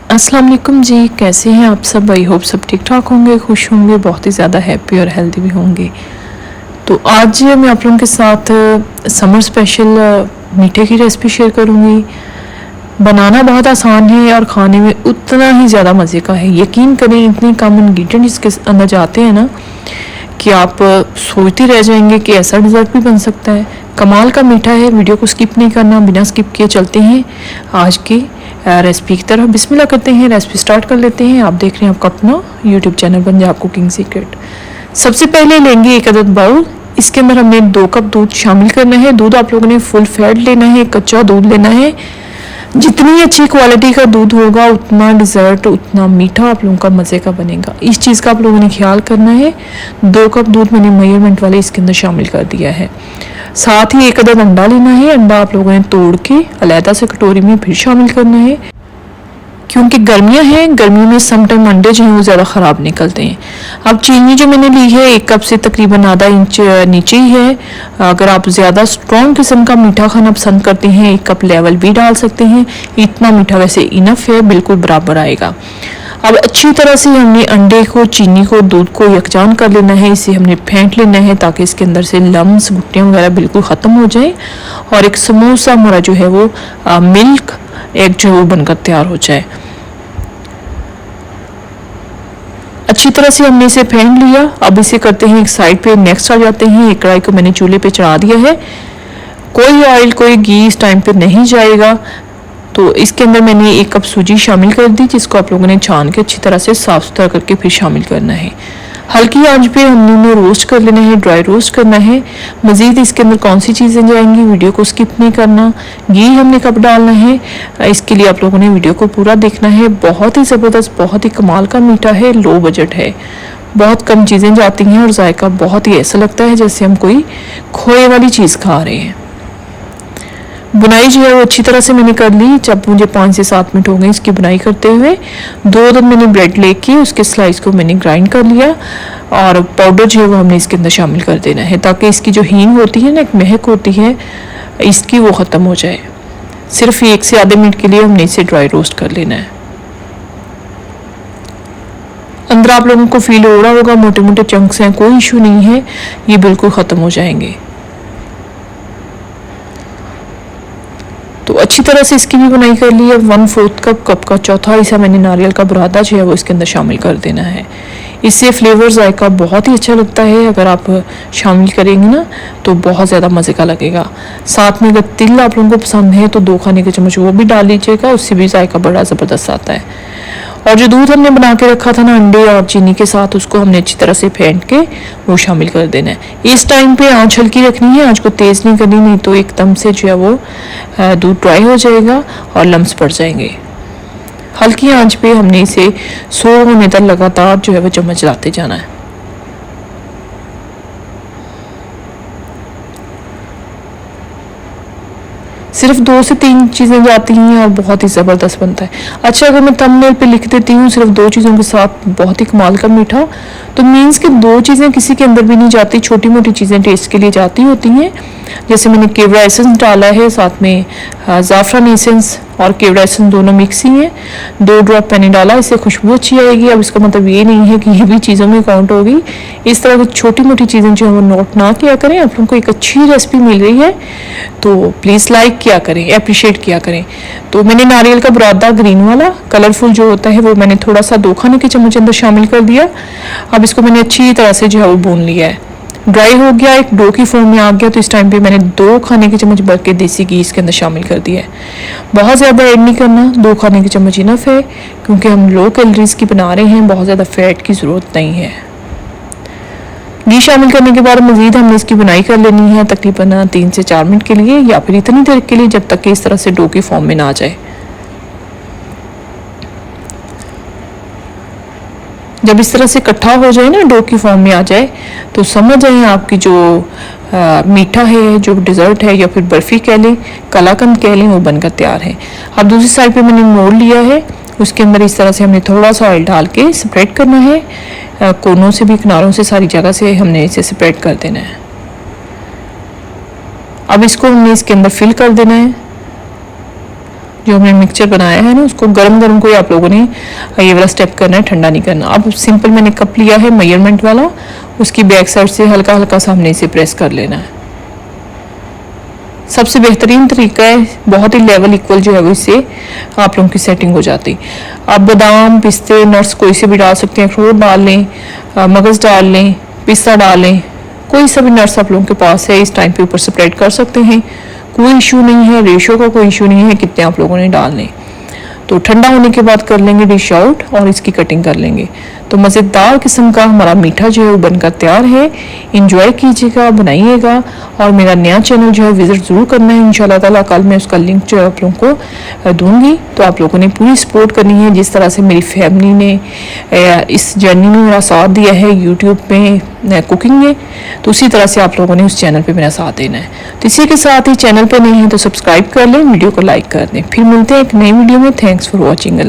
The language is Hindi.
अस्सलाम वालेकुम जी, कैसे हैं आप सब। आई होप सब ठीक ठाक होंगे, खुश होंगे, बहुत ही ज़्यादा हैप्पी और हेल्दी भी होंगे। तो आज मैं आप लोगों के साथ समर स्पेशल मीठे की रेसिपी शेयर करूंगी। बनाना बहुत आसान है और खाने में उतना ही ज़्यादा मज़े का है। यकीन करें, इतने कम इंग्रेडिएंट इसके अंदर जाते हैं ना कि आप सोचते रह जाएंगे कि ऐसा डिज़र्ट भी बन सकता है। कमाल का मीठा है। वीडियो को स्किप नहीं करना, बिना स्किप किए चलते हैं आज की रेसिपी की तरफ। बिस्मिल्लाह करते हैं, रेसिपी स्टार्ट कर लेते हैं। आप देख रहे हैं आपका अपना YouTube channel Punjab cooking secret. सबसे पहले लेंगे एक अदद बाउल। इसके अंदर हमने 2 कप दूध शामिल करना है। दूध आप लोगों ने फुल फैट लेना है, कच्चा दूध लेना है। जितनी अच्छी क्वालिटी का दूध होगा उतना डिज़र्ट, उतना मीठा आप लोगों का मज़े का बनेगा। इस चीज़ का आप लोगों ने ख्याल करना है। 2 कप दूध मैंने मेजरमेंट वाले इसके अंदर शामिल कर दिया है। साथ ही एक अदद अंडा लेना है। अंडा आप लोगों ने तोड़ के अलहदा से कटोरी में फिर शामिल करना है, क्योंकि गर्मियां हैं, गर्मियों में सम टाइम अंडे जो हैं वो ज़्यादा ख़राब निकलते हैं। अब चीनी जो मैंने ली है 1 कप से तकरीबन आधा इंच नीचे ही है। अगर आप ज़्यादा स्ट्रॉन्ग किस्म का मीठा खाना पसंद करते हैं 1 कप लेवल भी डाल सकते हैं। इतना मीठा वैसे इनफ है, बिल्कुल बराबर आएगा। अब अच्छी तरह से हमने अंडे को, चीनी को, दूध को यकजान कर लेना है। इसे हमने फेंट लेना है ताकि इसके अंदर से लम्स, गुट्टियाँ वगैरह बिल्कुल ख़त्म हो जाए और एक समोसा हमारा जो है वो मिल्क एक जो वो बनकर तैयार हो जाए। अच्छी तरह से हमने इसे फेंट लिया। अब इसे करते हैं एक साइड पे। नेक्स्ट आ जाते हैं, एक कढ़ाई को मैंने चूल्हे पे चढ़ा दिया है। कोई ऑयल, कोई घी इस टाइम पे नहीं जाएगा। तो इसके अंदर मैंने 1 कप सूजी शामिल कर दी, जिसको आप लोगों ने छान के अच्छी तरह से साफ सुथरा करके फिर शामिल करना है। हल्की आंच पे हमने रोस्ट कर लेना है, ड्राई रोस्ट करना है। मज़ीद इसके अंदर कौन सी चीज़ें जाएंगी, वीडियो को स्किप नहीं करना। घी हमने कब डालना है, इसके लिए आप लोगों ने वीडियो को पूरा देखना है। बहुत ही ज़बरदस्त, बहुत ही कमाल का मीठा है, लो बजट है। बहुत कम चीज़ें जाती हैं और जायका बहुत ही ऐसा लगता है जैसे हम कोई खोए वाली चीज़ खा रहे हैं। बुनाई जो है वो अच्छी तरह से मैंने कर ली। जब मुझे 5 से 7 मिनट हो गए इसकी बुनाई करते हुए। 2 अदद मैंने ब्रेड लेके उसके स्लाइस को मैंने ग्राइंड कर लिया और पाउडर जो है वो हमने इसके अंदर शामिल कर देना है ताकि इसकी जो हींग होती है ना, एक महक होती है इसकी, वो ख़त्म हो जाए। सिर्फ 1 से आधे मिनट के लिए हमने इसे ड्राई रोस्ट कर लेना है। अंदर आप लोगों को फील हो रहा होगा मोटे मोटे चंक्स हैं, कोई इशू नहीं है, ये बिल्कुल ख़त्म हो जाएंगे। तो अच्छी तरह से इसकी भी बुनाई कर ली है। 1/4 कप का चौथा हिस्सा मैंने नारियल का बुरादा जो है वो इसके अंदर शामिल कर देना है। इससे फ्लेवर जायका बहुत ही अच्छा लगता है। अगर आप शामिल करेंगे ना तो बहुत ज़्यादा मज़े का लगेगा। साथ में अगर तिल आप लोगों को पसंद है तो 2 खाने के चम्मच वो भी डाल लीजिएगा, उससे भी जायका बड़ा ज़बरदस्त आता है। और जो दूध हमने बना के रखा था ना अंडे और चीनी के साथ, उसको हमने अच्छी तरह से फेंट के वो शामिल कर देना है। इस टाइम पे आंच हल्की रखनी है, आंच को तेज़ नहीं करनी, नहीं तो एकदम से जो है वो दूध ड्राई हो जाएगा और लम्स पड़ जाएंगे। हल्की आंच पे हमने इसे 100 होने तक लगातार जो है वो चम्मच लाते जाना है। सिर्फ 2 से 3 चीज़ें जाती हैं और बहुत ही ज़बरदस्त बनता है। अच्छा, अगर मैं थंबनेल पे लिख देती हूँ सिर्फ 2 चीज़ों के साथ बहुत ही कमाल का मीठा, तो मीन्स कि 2 चीज़ें किसी के अंदर भी नहीं जाती, छोटी मोटी चीज़ें टेस्ट के लिए जाती होती हैं। जैसे मैंने केवड़ा एसेंस डाला है, साथ में ज़ाफ़रान एसेंस और केवड़ा एसेंस दोनों मिक्स ही हैं। 2 ड्रॉप मैंने डाला, इससे खुशबू अच्छी आएगी। अब इसका मतलब ये नहीं है कि ये भी चीज़ों में काउंट होगी। इस तरह की छोटी मोटी चीज़ें जो है वो नोट ना किया करें। आप लोगों को एक अच्छी रेसिपी मिल रही है तो प्लीज़ लाइक किया करें, अप्रिशिएट किया करें। तो मैंने नारियल का बुरादा ग्रीन वाला कलरफुल जो होता है वो मैंने थोड़ा सा 2 खाने के चम्मच अंदर शामिल कर दिया। अब इसको मैंने अच्छी तरह से जो है वो भून लिया है। ड्राई हो गया, एक डो की फॉर्म में आ गया। तो इस टाइम पे मैंने 2 खाने के चम्मच भर के देसी घी इसके अंदर शामिल कर दिया है। बहुत ज़्यादा ऐड नहीं करना, 2 खाने के चम्मच इनफ है, क्योंकि हम लो कैलोरीज की बना रहे हैं, बहुत ज़्यादा फैट की ज़रूरत नहीं है। घी शामिल करने के बाद मज़ीद हमने इसकी बुनाई कर लेनी है तकरीबन 3 से 4 मिनट के लिए, या फिर इतनी देर के लिए जब तक कि इस तरह से डो की फॉर्म में ना आ जाए। जब इस तरह से इकट्ठा हो जाए ना, डो की फॉर्म में आ जाए, तो समझ जाए आपकी जो मीठा है, जो डिज़र्ट है या फिर बर्फ़ी कह लें, कलाकंद कह लें, वो बनकर तैयार है। अब दूसरी साइड पे मैंने मोड़ लिया है, उसके अंदर इस तरह से हमने थोड़ा सा ऑयल डाल के स्प्रेड करना है। कोनों से भी, किनारों से, सारी जगह से हमने इसे स्प्रेड कर देना है। अब इसको हमने इसके अंदर फिल कर देना है। जो हमने मिक्सचर बनाया है ना, उसको गरम गरम को ही आप लोगों ने ये वाला स्टेप करना है, ठंडा नहीं करना। अब सिंपल मैंने कप लिया है मेजरमेंट वाला, उसकी बैक साइड से हल्का हल्का सामने से प्रेस कर लेना है। सबसे बेहतरीन तरीका है, बहुत ही लेवल इक्वल जो है वो इससे आप लोगों की सेटिंग हो जाती। आप बादाम, पिस्ते, नट्स कोई से भी डाल सकते हैं, अखरोट डाल लें, मगज़ डाल लें, पिस्ता डाल लें, कोई सा भी नट्स आप लोगों के पास है इस टाइम पे ऊपर स्प्रेड कर सकते हैं, कोई इशू नहीं है, रेशो का कोई इशू नहीं है कितने आप लोगों ने डालने। तो ठंडा होने के बाद कर लेंगे डिश आउट और इसकी कटिंग कर लेंगे। तो मज़ेदार किस्म का हमारा मीठा जो है वो बनकर तैयार है। इंजॉय कीजिएगा, बनाइएगा और मेरा नया चैनल जो है विज़िट ज़रूर करना है। इंशाल्लाह ताला कल मैं उसका लिंक जो है आप लोगों को दूँगी। तो आप लोगों ने पूरी सपोर्ट करनी है, जिस तरह से मेरी फैमिली ने इस जर्नी में मेरा साथ दिया है यूट्यूब में कुकिंग में, तो उसी तरह से आप लोगों ने उस चैनल पे मेरा साथ देना है। तो इसी के साथ ही चैनल पे नहीं है तो सब्सक्राइब कर लें, वीडियो को लाइक कर दें। फिर मिलते हैं एक नई वीडियो में। Thanks for watching. अल्लाह।